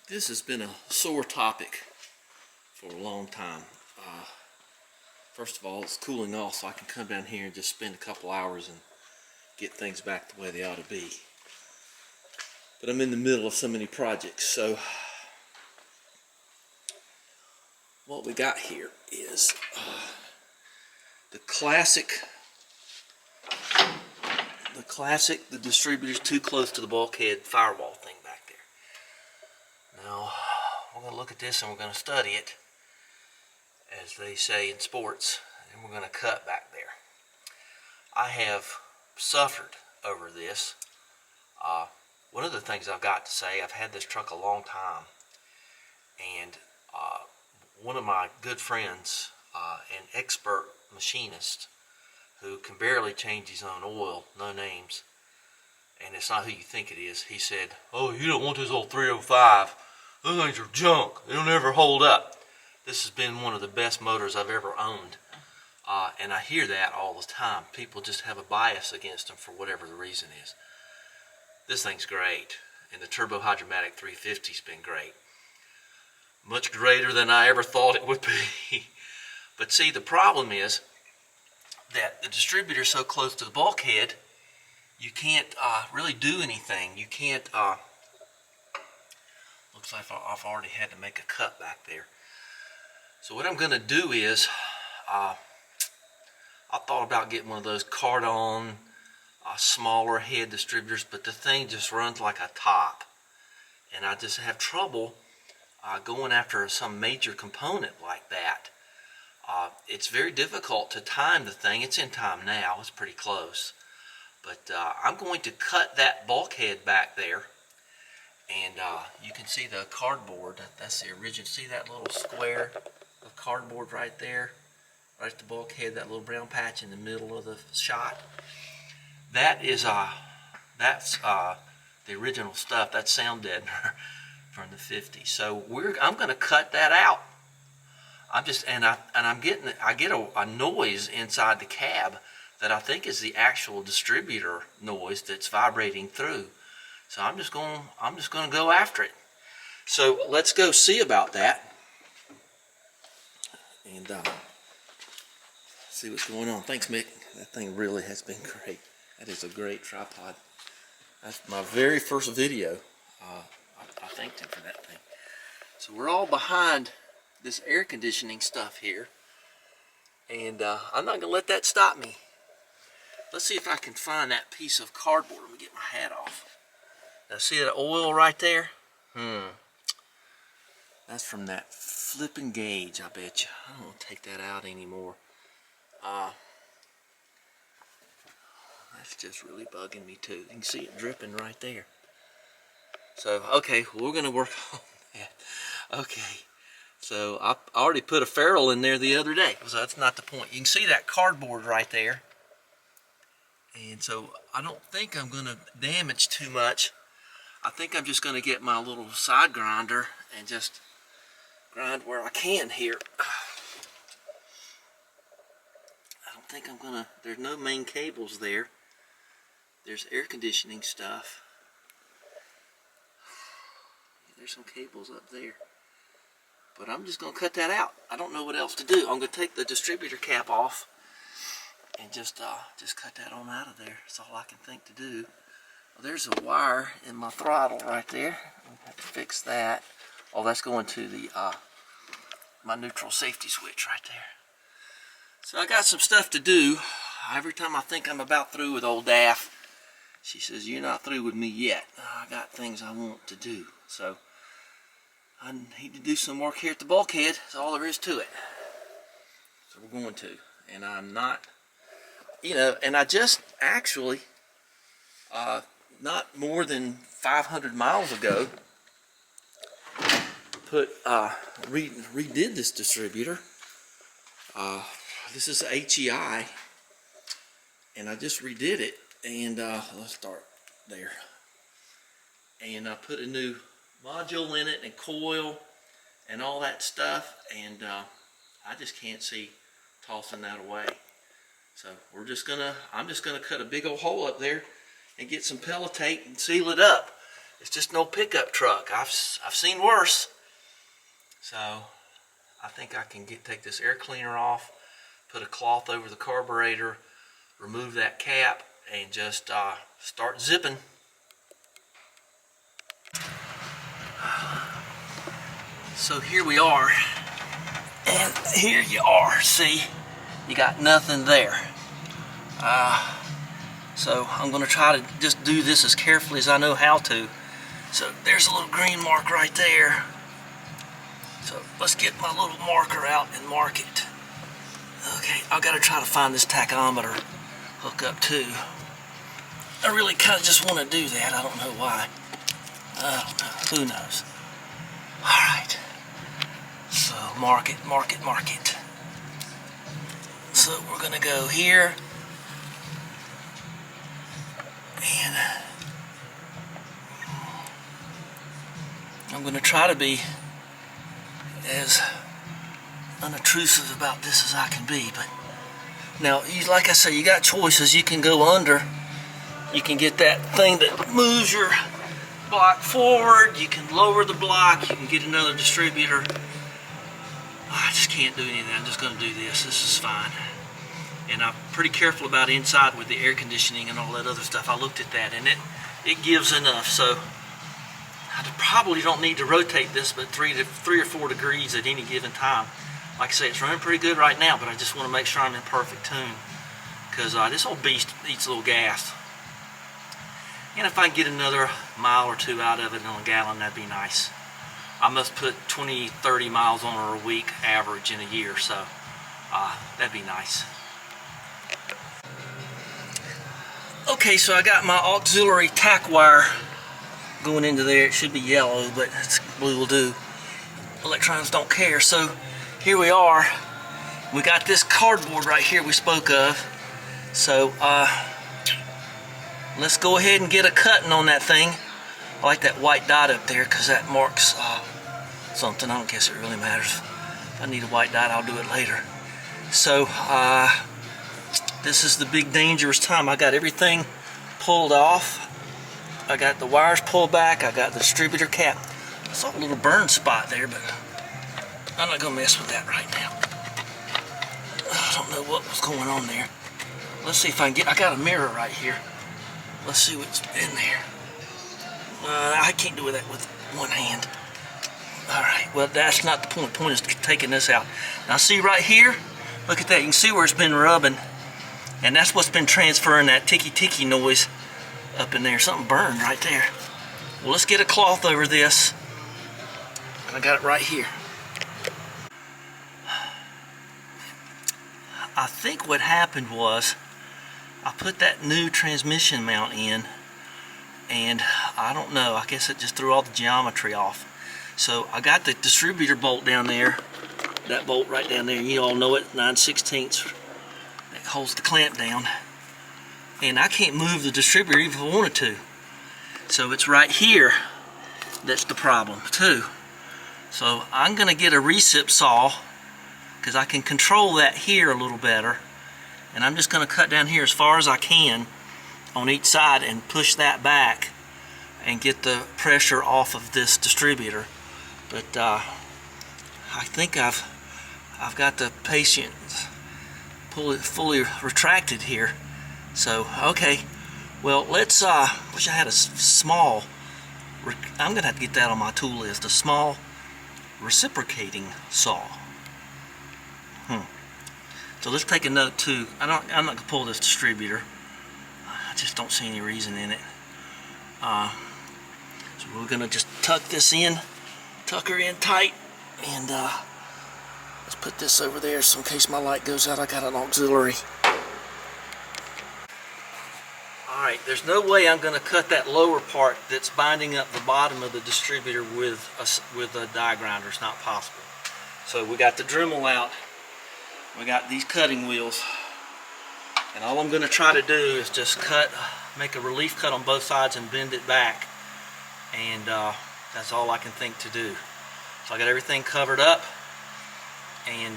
This has been a sore topic for a long time. First of all, it's cooling off, so I can come down here and just spend a couple hours and get things back the way they ought to be. But I'm in the middle of so many projects, so what we got here is the distributor's too close to the bulkhead firewall thing back there. Now, we're going to look at this and we're going to study it, as they say in sports, and we're going to cut back there. I have suffered over this. One of the things I've got to say, I've had this truck a long time, and one of my good friends, an expert machinist who can barely change his own oil, no names, and it's not who you think it is, he said, "Oh, you don't want this old 305. Those things are junk. They'll never hold up." This has been one of the best motors I've ever owned, and I hear that all the time. People just have a bias against them for whatever the reason is. This thing's great, and the Turbo Hydromatic 350's been great. Much greater than I ever thought it would be. But see, the problem is that the distributor's so close to the bulkhead, you can't really do anything. You can't, looks like I've already had to make a cut back there. So what I'm going to do is, I thought about getting one of those card-on, smaller head distributors, but the thing just runs like a top. And I just have trouble going after some major component like that. It's very difficult to time the thing. It's in time now. It's pretty close. But I'm going to cut that bulkhead back there. And you can see the cardboard. That's the original. See that little square of cardboard right there? Right at the bulkhead, that little brown patch in the middle of the shot. That is, that's the original stuff. That's sound deadener from the 50s. So I'm going to cut that out. I get a noise inside the cab that I think is the actual distributor noise that's vibrating through. So I'm just going to go after it. So let's go see about that and see what's going on. Thanks, Mick. That thing really has been great. That is a great tripod. That's my very first video. I thanked him for that thing. So we're all behind this air conditioning stuff here, and I'm not going to let that stop me. Let's see if I can find that piece of cardboard. Let me get my hat off. Now see that oil right there? That's from that flipping gauge, I bet you. I don't want to take that out anymore. That's just really bugging me too. You can see it dripping right there. So, okay, well, we're going to work on that. Okay, so I already put a ferrule in there the other day, so that's not the point. You can see that cardboard right there. And so I don't think I'm going to damage too much. I think I'm just going to get my little side grinder and just grind where I can here. I don't think I'm going to, there's no main cables there. There's air conditioning stuff. There's some cables up there. But I'm just going to cut that out. I don't know what else to do. I'm going to take the distributor cap off and just cut that on out of there. That's all I can think to do. Well, there's a wire in my throttle right there. I'll have to fix that. Oh, that's going to the my neutral safety switch right there. So I got some stuff to do. Every time I think I'm about through with old Daff, she says, "You're not through with me yet. I got things I want to do." So I need to do some work here at the bulkhead. That's all there is to it. So we're going to. And I'm not, and I just actually, not more than 500 miles ago, redid this distributor. This is HEI, and I just redid it. And let's start there. And I put a new module in it and coil and all that stuff, and I just can't see tossing that away. So I'm just gonna cut a big old hole up there and get some Pella tape and seal it up. It's just no pickup truck. I've seen worse. So I think I can take this air cleaner off, put a cloth over the carburetor, remove that cap, and just start zipping. So here we are, and here you are. See, you got nothing there. So I'm going to try to just do this as carefully as I know how to. So there's a little green mark right there. So let's get my little marker out and mark it. Okay, I've got to try to find this tachometer hook up too. I really kind of just want to do that. I don't know why. I don't know. Who knows? Alright. So mark it, mark it, mark it. So we're going to go here. And I'm going to try to be as unobtrusive about this as I can be. But now, like I say, you got choices. You can go under. You can get that thing that moves your block forward. You can lower the block. You can get another distributor. I just can't do any of that. I'm just going to do this. This is fine. And I'm pretty careful about inside with the air conditioning and all that other stuff. I looked at that, and it gives enough. So I probably don't need to rotate this but 3 or 4 degrees at any given time. Like I say, it's running pretty good right now, but I just want to make sure I'm in perfect tune, because this old beast eats a little gas. And if I can get another mile or 2 out of it on a gallon, that'd be nice. I must put 20, 30 miles on her a week average in a year, so that'd be nice. Okay, so I got my auxiliary tack wire going into there. It should be yellow, but blue will do. Electrons don't care. So here we are. We got this cardboard right here we spoke of. So let's go ahead and get a cutting on that thing. I like that white dot up there because that marks something. I don't guess it really matters. If I need a white dot, I'll do it later. So this is the big dangerous time. I got everything pulled off. I got the wires pulled back. I got the distributor cap. I saw a little burn spot there, but I'm not going to mess with that right now. I don't know what was going on there. Let's see if I can get... I got a mirror right here. Let's see what's in there. I can't do that with one hand. Alright, well that's not the point. The point is taking this out. Now see right here? Look at that. You can see where it's been rubbing. And that's what's been transferring that ticky noise up in there. Something burned right there. Well, let's get a cloth over this. I got it right here. I think what happened was I put that new transmission mount in, and I don't know, I guess it just threw all the geometry off. So I got the distributor bolt down there, that bolt right down there, you all know it, 9/16 that holds the clamp down, and I can't move the distributor even if I wanted to. So it's right here that's the problem too. So I'm going to get a recip saw because I can control that here a little better, and I'm just going to cut down here as far as I can on each side and push that back and get the pressure off of this distributor. But I think I've got the patient fully retracted here. So okay, well let's wish I had a small, I'm gonna have to get that on my tool list, a small reciprocating saw. So let's take a note too. I'm not gonna pull this distributor. I just don't see any reason in it. So we're gonna just tuck this in, tuck her in tight, and let's put this over there so in case my light goes out I got an auxiliary. Alright, there's no way I'm gonna cut that lower part that's binding up the bottom of the distributor with a die grinder. It's not possible. So we got the Dremel out. We got these cutting wheels, and all I'm going to try to do is just make a relief cut on both sides and bend it back, and that's all I can think to do. So I got everything covered up, and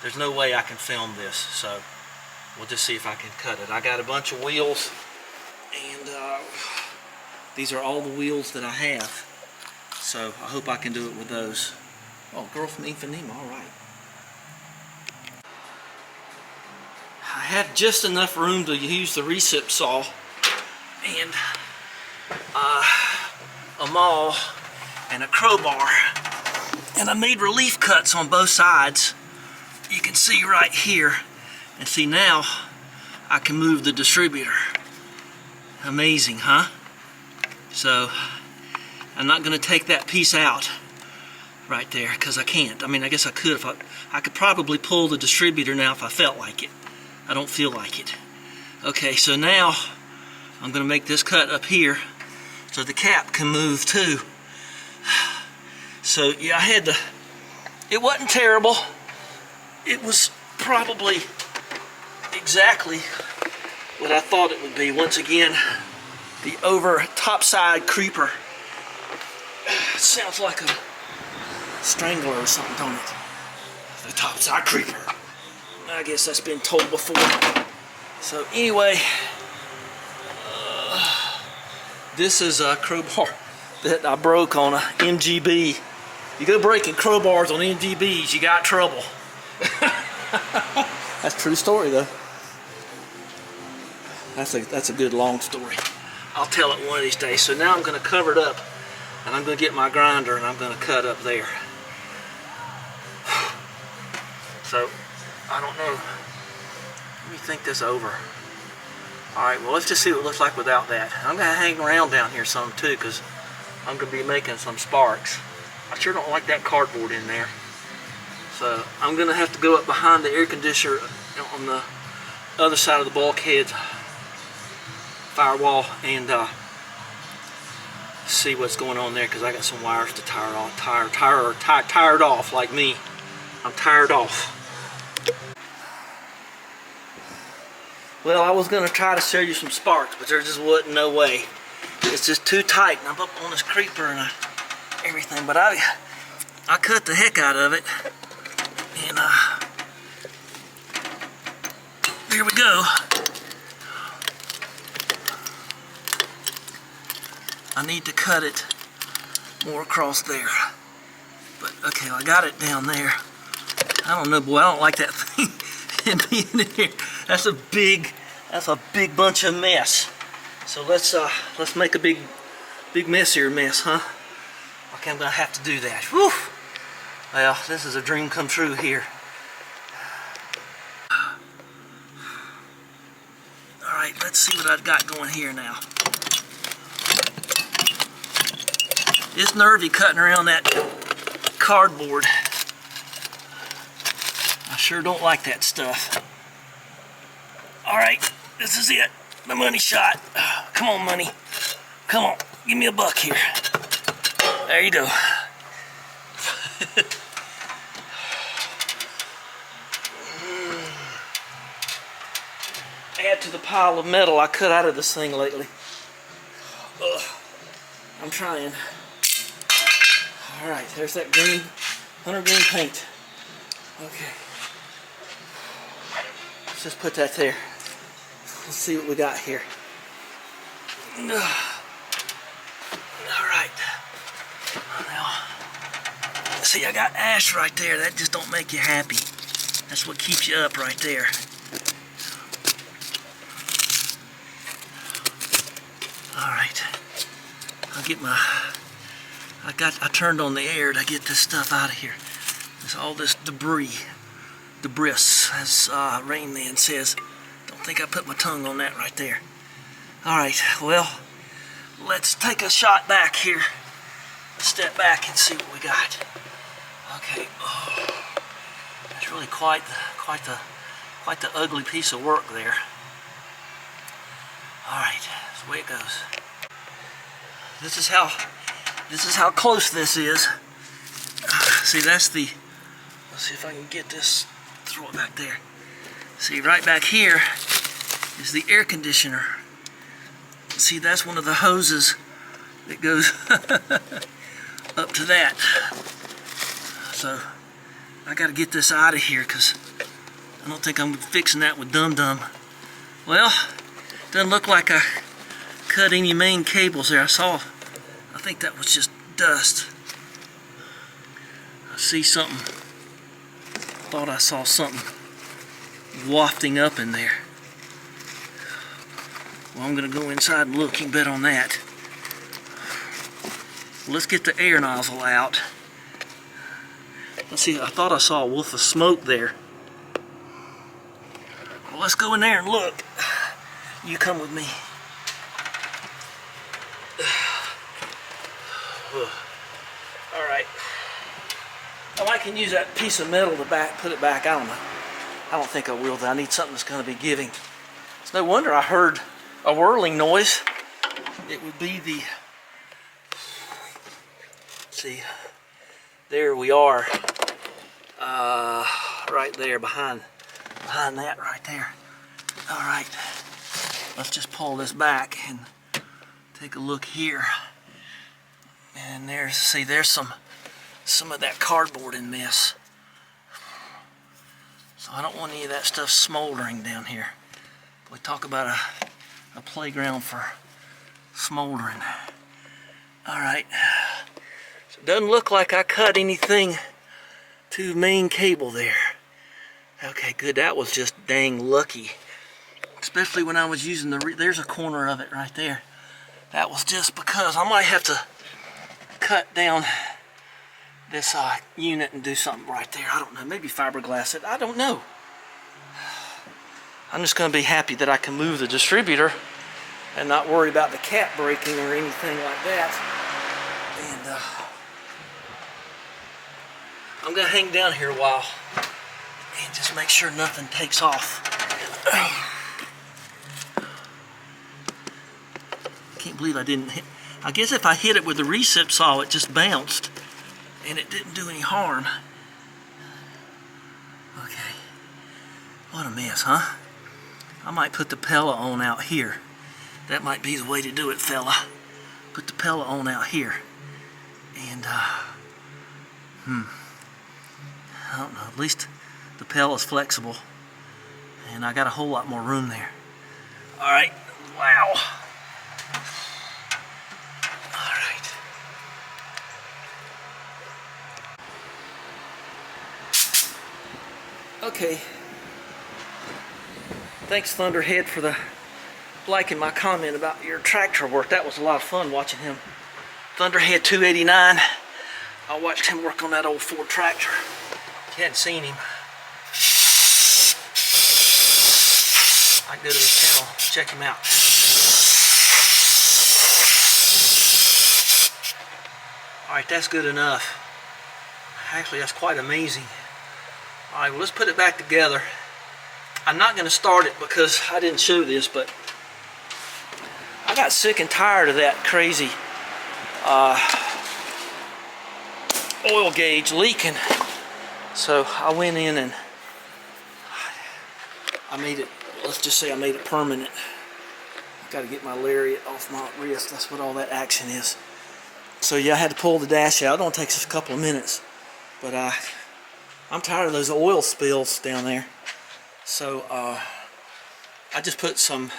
there's no way I can film this, so we'll just see if I can cut it. I got a bunch of wheels, and These are all the wheels that I have. So I hope I can do it with those. Oh, girl from Ipanema, all right. I had just enough room to use the recip saw and a maul and a crowbar. And I made relief cuts on both sides. You can see right here. And see now, I can move the distributor. Amazing, huh? So, I'm not going to take that piece out right there because I can't. I mean, I guess I could if I could probably pull the distributor now if I felt like it. I don't feel like it. Okay, so now I'm going to make this cut up here so the cap can move too. So yeah, I had to, it wasn't terrible. It was probably exactly what I thought it would be. Once again, the over topside creeper. Sounds like a strangler or something, don't it? The topside creeper. I guess that's been told before. So anyway, this is a crowbar that I broke on a MGB. You go breaking crowbars on MGBs, you got trouble. That's a true story though. That's a good long story. I'll tell it one of these days. So now I'm going to cover it up and I'm going to get my grinder and I'm going to cut up there. So I don't know. Let me think this over. Alright, well let's just see what it looks like without that. I'm going to hang around down here some too because I'm going to be making some sparks. I sure don't like that cardboard in there. So I'm going to have to go up behind the air conditioner on the other side of the bulkhead firewall and see what's going on there because I got some wires to tired off like me. I'm tired off. Well, I was going to try to show you some sparks, but there just wasn't no way. It's just too tight, and I'm up on this creeper and everything. But I cut the heck out of it, and there we go. I need to cut it more across there. But okay, I got it down there. I don't know, boy. I don't like that thing being in here. That's a big bunch of mess. So let's make a big messier mess, huh? Okay, I'm gonna have to do that. Whew. Well, this is a dream come true here. All right, let's see what I've got going here now. It's nervy cutting around that cardboard. I sure don't like that stuff. Alright, this is it. The money shot. Come on, money. Come on, give me a buck here. There you go. Add to the pile of metal I cut out of this thing lately. Ugh. I'm trying. Alright, there's that green, 100 green paint. Okay. Let's just put that there. Let's see what we got here. Alright. Now, see, I got ash right there. That just don't make you happy. That's what keeps you up right there. Alright. I'll get my... I turned on the air to get this stuff out of here. There's all this debris, as Rain Man says. Don't think I put my tongue on that right there. All right, well, let's take a shot back here. Let's step back and see what we got. Okay, oh, that's really quite the ugly piece of work there. All right, that's the way it goes. This is how close this is. See, that's the, let's see if I can get this, throw it back there. See, right back here is the air conditioner. See, that's one of the hoses that goes up to that. So, I gotta get this out of here because I don't think I'm fixing that with Dum Dum. Well, doesn't look like I cut any main cables there. I think that was just dust. I see something. Thought I saw something wafting up in there. Well, I'm gonna go inside and look. You can bet on that. Well, let's get the air nozzle out. Let's see, I thought I saw a whiff of smoke there. Well, let's go in there and look. You come with me. All right. Oh, I can use that piece of metal to put it back. I don't know. I don't think I will, though. I need something that's going to be giving. It's no wonder I heard a whirling noise. It would be the... See, there we are. Right there, behind that right there. All right. Let's just pull this back and take a look here. And there's some of that cardboard in this. So I don't want any of that stuff smoldering down here. We talk about a playground for smoldering. All right. So it doesn't look like I cut anything to the main cable there. Okay, good. That was just dang lucky. Especially when I was using there's a corner of it right there. That was just because I might have to cut down this unit and do something right there. I don't know, maybe fiberglass it. I don't know. I'm just going to be happy that I can move the distributor and not worry about the cap breaking or anything like that. And I'm going to hang down here a while and just make sure nothing takes off. Can't believe I didn't hit. I guess if I hit it with the recip saw, it just bounced and it didn't do any harm. Okay. What a mess, huh? I might put the Pella on out here. That might be the way to do it, fella. Put the Pella on out here. And, I don't know. At least the Pella's flexible. And I got a whole lot more room there. All right. Wow. Okay, thanks Thunderhead for liking my comment about your tractor work. That was a lot of fun watching him. Thunderhead 289. I watched him work on that old Ford tractor. If you hadn't seen him, I can go to his channel, check him out. Alright, that's good enough. Actually, that's quite amazing. Alright, well, let's put it back together. I'm not going to start it because I didn't show this, but I got sick and tired of that crazy oil gauge leaking. So I went in and I made it, let's just say I made it permanent. I've got to get my lariat off my wrist. That's what all that action is. So yeah, I had to pull the dash out. It only takes us a couple of minutes. But I'm tired of those oil spills down there. So I just put some,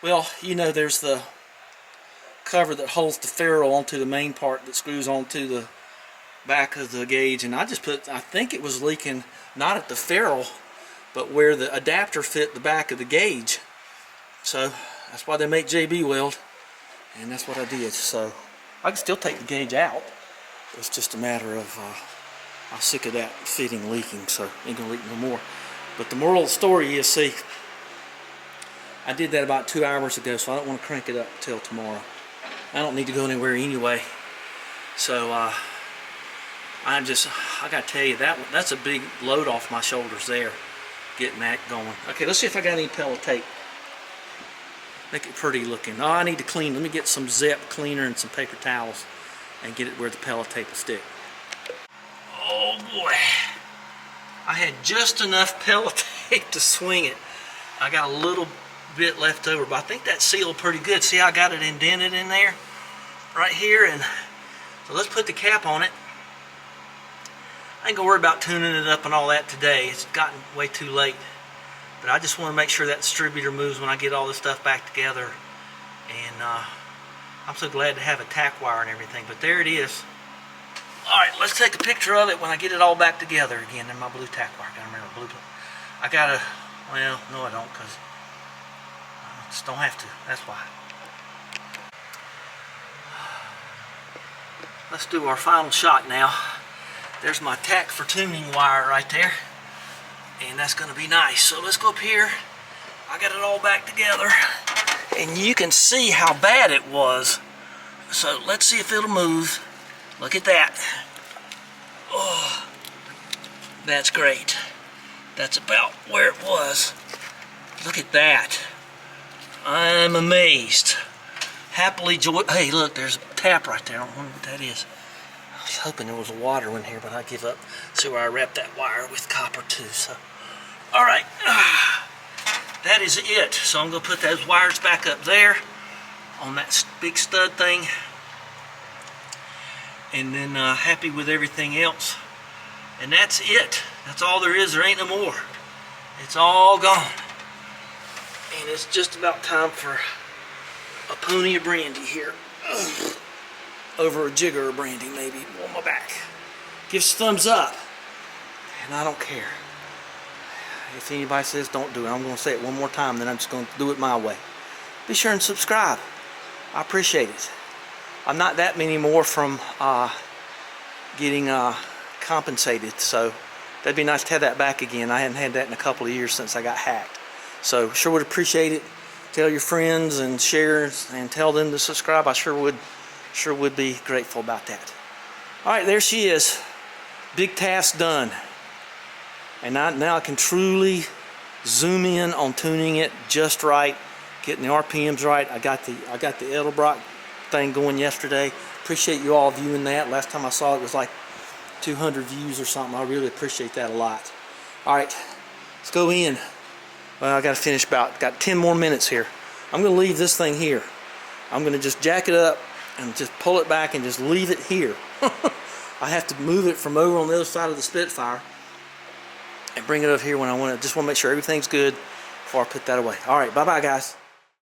well, you know, there's the cover that holds the ferrule onto the main part that screws onto the back of the gauge, and I just put, I think it was leaking not at the ferrule but where the adapter fit the back of the gauge. So that's why they make JB weld, and that's what I did. So I can still take the gauge out. It's just a matter of I'm sick of that fitting leaking, so ain't gonna leak no more. But the moral of the story is, see, I did that about 2 hours ago, so I don't want to crank it up till tomorrow. I don't need to go anywhere anyway. So I gotta tell you, that's a big load off my shoulders there, getting that going. Okay, let's see if I got any Pella tape. Make it pretty looking. Oh, I need to clean. Let me get some Zip cleaner and some paper towels and get it where the Pella tape will stick. Oh boy, I had just enough Pella tape to swing it. I got a little bit left over, but I think that sealed pretty good. See how I got it indented in there right here? And so let's put the cap on it. I ain't gonna worry about tuning it up and all that today. It's gotten way too late. But I just want to make sure that distributor moves when I get all this stuff back together. And I'm so glad to have a tack wire and everything. But there it is. Alright, let's take a picture of it when I get it all back together again in my blue tack wire. I gotta remember blue. I gotta, well, no I don't, because I just don't have to. That's why. Let's do our final shot now. There's my tack for tuning wire right there. And that's gonna be nice. So let's go up here. I got it all back together. And you can see how bad it was. So let's see if it'll move. Look at that. Oh, that's great. That's about where it was. Look at that. I'm amazed. Happily joy. Hey, look, there's a tap right there. I don't know what that is. I was hoping there was water in here, but I give up. See where I wrapped that wire with copper too. So, all right. That is it. So I'm going to put those wires back up there on that big stud thing. And then happy with everything else. And that's it. That's all there is. There ain't no more. It's all gone. And it's just about time for a pony of brandy here. Over a jigger of brandy maybe on my back. Give us a thumbs up. And I don't care. If anybody says don't do it, I'm going to say it one more time, then I'm just going to do it my way. Be sure and subscribe. I appreciate it. I'm not that many more from getting compensated, so that'd be nice to have that back again. I hadn't had that in a couple of years since I got hacked. So sure would appreciate it. Tell your friends and share and tell them to subscribe. I sure would be grateful about that. All right, there she is. Big task done. And now I can truly zoom in on tuning it just right, getting the RPMs right. I got the Edelbrock thing going yesterday. Appreciate you all viewing that. Last time I saw it was like 200 views or something. I really appreciate that a lot. All right, let's go in. Well, I got to finish got 10 more minutes here. I'm going to leave this thing here. I'm going to just jack it up and just pull it back and just leave it here. I have to move it from over on the other side of the Spitfire and bring it up here when I want it. Just want to make sure everything's good before I put that away. All right, bye-bye, guys.